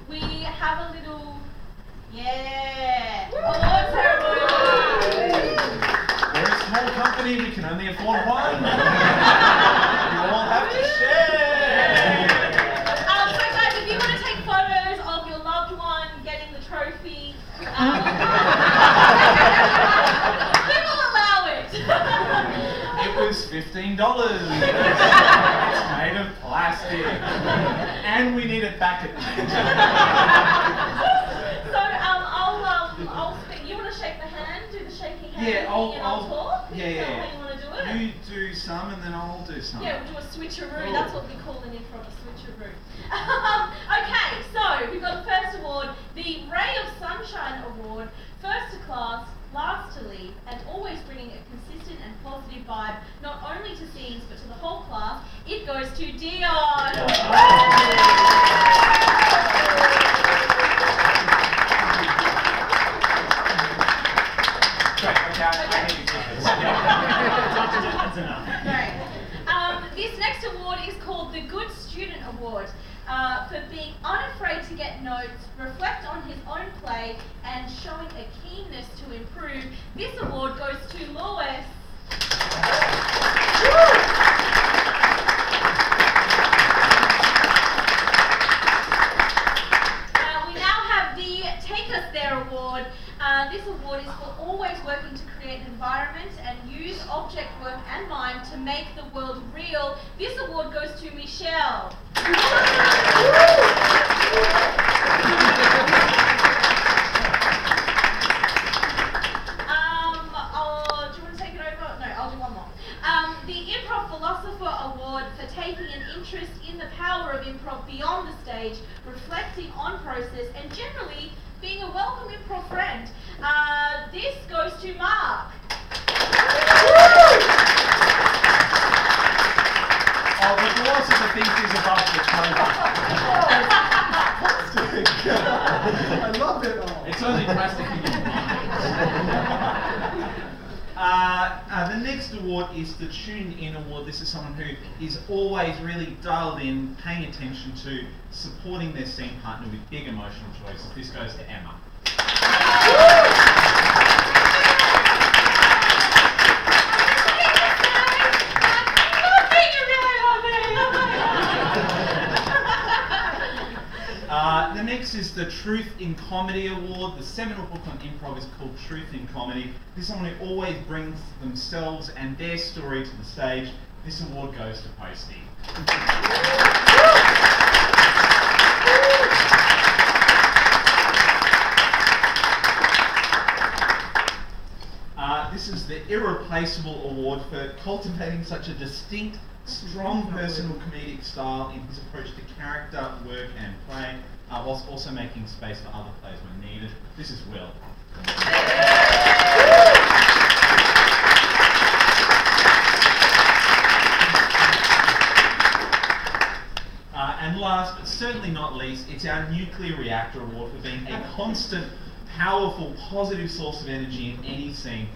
S3: We have a little, award ceremony.
S6: Where's
S2: small company, we can only afford one. You all have to share.
S3: So guys, if you want to take photos of your loved one getting the trophy, we will allow it.
S2: It was $15. It's made of plastic. And we need it back at the end.
S3: So I'll speak. You want to shake the hand, do the shaking hand
S2: Yeah,
S3: thing,
S2: I'll
S3: and I'll talk?
S2: yeah,
S3: Is
S2: yeah.
S3: that how you want to do it?
S2: You do some and then I'll do some.
S3: Yeah, we'll do a switcheroo.
S2: Oh.
S3: That's what we call an improv, a switcheroo. Okay, so we've got the first award, the Ray of Sunshine Award, first to class, last to leave, and always bringing a consistent and positive vibe, not only to scenes but to the whole class. It goes to Dion.
S2: Great, okay, I need to do this.
S4: That's enough.
S3: Great. This next award is called the Good Student Award for being unafraid to get notes, reflect on his own play, and showing a keenness to improve. This award goes to Lois. We now have the Take Us There Award. This award is for always working to create environments and use object work and mime to make the world real. This award goes to Michelle. Do you want to take it over? No, I'll do one more. The Improv Philosopher Award for taking an interest in the power of improv beyond the stage, reflecting on process, and generally being a welcome improv friend. This goes to Mark.
S2: Oh, the philosopher thinks he's above the table.
S1: I love it all.
S9: It's only plastic.
S2: The next award is the Tune In Award. This is someone who is always really dialed in, paying attention to, supporting their scene partner with big emotional choices. This goes to Emma. The next is the Truth in Comedy Award. The seminal book on improv is called Truth in Comedy. This is someone who always brings themselves and their story to the stage. This award goes to Posty. This is the Irreplaceable Award for cultivating such a distinct, strong personal comedic style in his approach to character, work and play, whilst also making space for other plays when needed. This is Will. And last, but certainly not least, it's our Nuclear Reactor Award for being a constant, powerful, positive source of energy in any scene.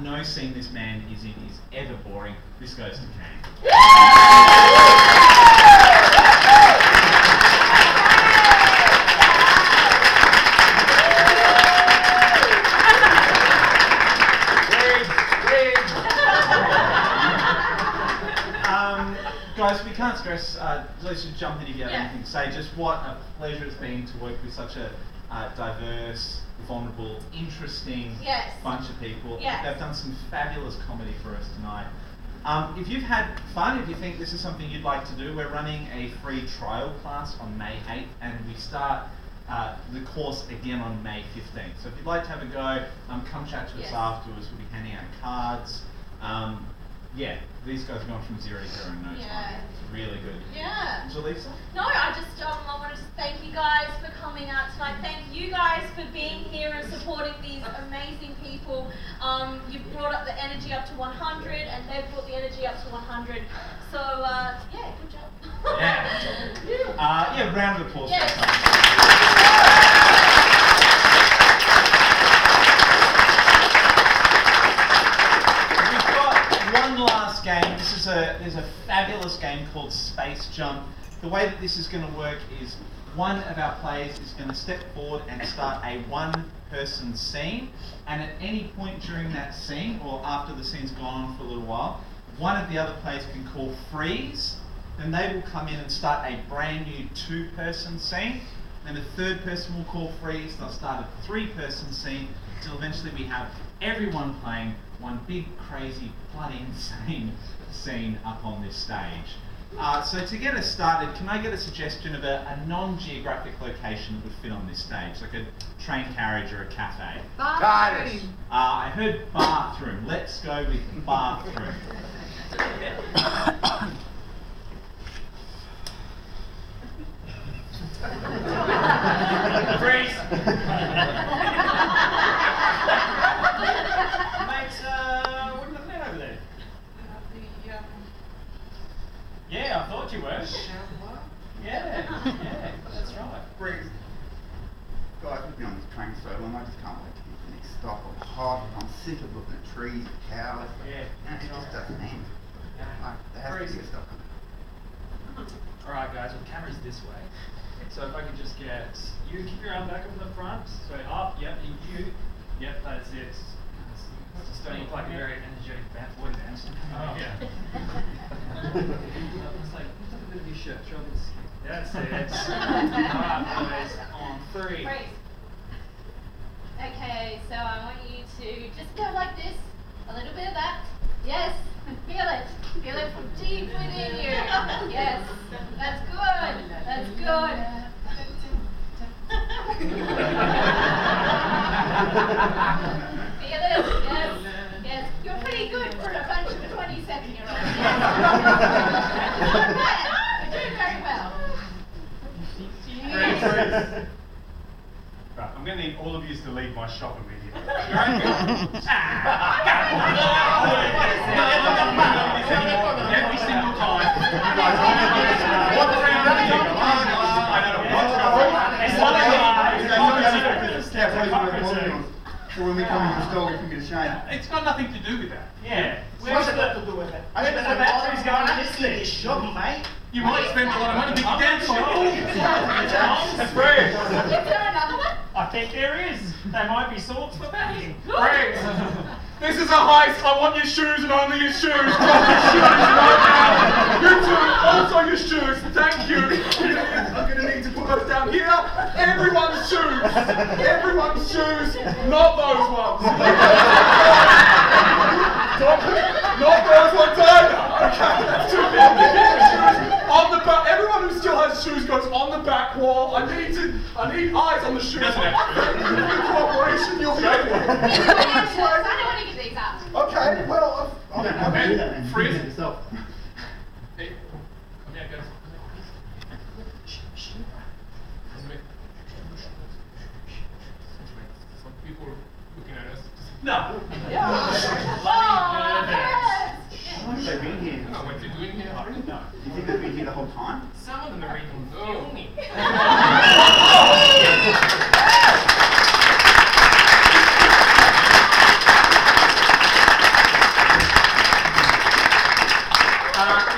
S2: No scene this man is in is ever boring. This goes to Kane. Guys, we can't stress, let's just jump in if you have anything to say, just what a pleasure it's been to work with such a diverse, vulnerable, interesting bunch of people. They've done some fabulous comedy for us tonight. If you've had fun, if you think this is something you'd like to do, we're running a free trial class on May 8th, and we start the course again on May 15th. So if you'd like to have a go, come chat to us afterwards. We'll be handing out cards. Yeah, these guys have gone from 0 to hero in no time. It's really good.
S3: Yeah.
S2: Jalisa?
S3: No, I wanted to thank you guys for coming out tonight. Thank you guys for being here and supporting these amazing people. You've brought up the energy up to 100, and they've brought the energy up to 100. So, yeah, good job.
S2: Yeah, round of applause.
S3: Yes.
S2: One last game. There's a fabulous game called Space Jump. The way that this is going to work is one of our players is going to step forward and start a 1 person scene, and at any point during that scene, or after the scene's gone on for a little while, one of the other players can call freeze, then they will come in and start a brand new 2-person scene, then a third person will call freeze, they'll start a 3-person scene, until eventually we have everyone playing one big, crazy, bloody insane scene up on this stage. So to get us started, can I get a suggestion of a non-geographic location that would fit on this stage, like a train carriage or a cafe?
S7: Bathroom.
S2: I heard bathroom. Let's go with bathroom.
S4: Freeze! Mate, what did I play over there? Yeah, I thought you were. Yeah, that's right.
S8: Freeze. Guys, we've been on this train so long, I just can't wait to get to the next stop. I'm hot, I'm sick of looking at trees and cows.
S4: Yeah.
S8: And it just doesn't end. Like, there has to be a stop.
S9: Alright guys, well the camera's this way. So if I could just get you keep your arm back up in the front. So up, yep, and you. Yep, that's it. Just don't look like a very energetic boy band.
S4: Oh, yeah.
S9: It's like, lift up a bit of your shirt, show a bit of skin. That's it. Alright, boys, on 3.
S3: Freeze. Okay, so I want you to just go like this, a little bit of that. Yes, feel it. Feel it from deep within you. Yes, that's good. That's good. Feel it. Yes, yes. You're pretty good for a bunch of 27-year-olds. Yes. Not bad. You're doing very well. Yes.
S6: Right, I'm going to need all of you to leave my shop immediately. Every single time.
S8: So when we come into the store, we can get ashamed.
S6: It's got nothing to do with that.
S4: Yeah.
S1: What's it got to do with it? I think the battery's going on this little shop, mate.
S6: You might spend a lot of money, but you can't shop.
S4: That's right.
S3: Is there another one?
S4: I think there is. They might be sorts for backing.
S6: Great. This is a heist. I want your shoes and only your shoes. Drop your shoes right now. You too. Also your shoes. Thank you. I'm going to need to put those down here. Everyone's shoes. Everyone's shoes. Not those ones. Not those ones either. Okay, that's too big. Shoes on the back. Everyone who still has shoes goes on the back wall. I need eyes on the shoes. Cooperation, you'll be able
S3: I don't want to give these up.
S1: Okay, well,
S8: You don't have to do that, man.
S6: Freeze.
S8: You do it yourself.
S6: Hey, come here, guys. Some people are looking at us.
S2: No.
S3: Oh, yes.
S8: They've been here.
S6: I went to doing here.
S8: Do you think they've been here the whole time?
S6: Some of them are even filming.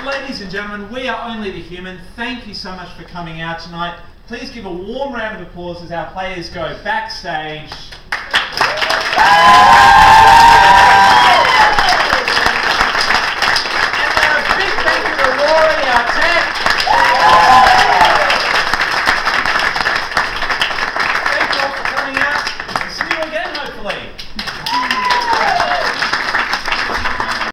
S2: Ladies and gentlemen, we are Only the Human. Thank you so much for coming out tonight. Please give a warm round of applause as our players go backstage.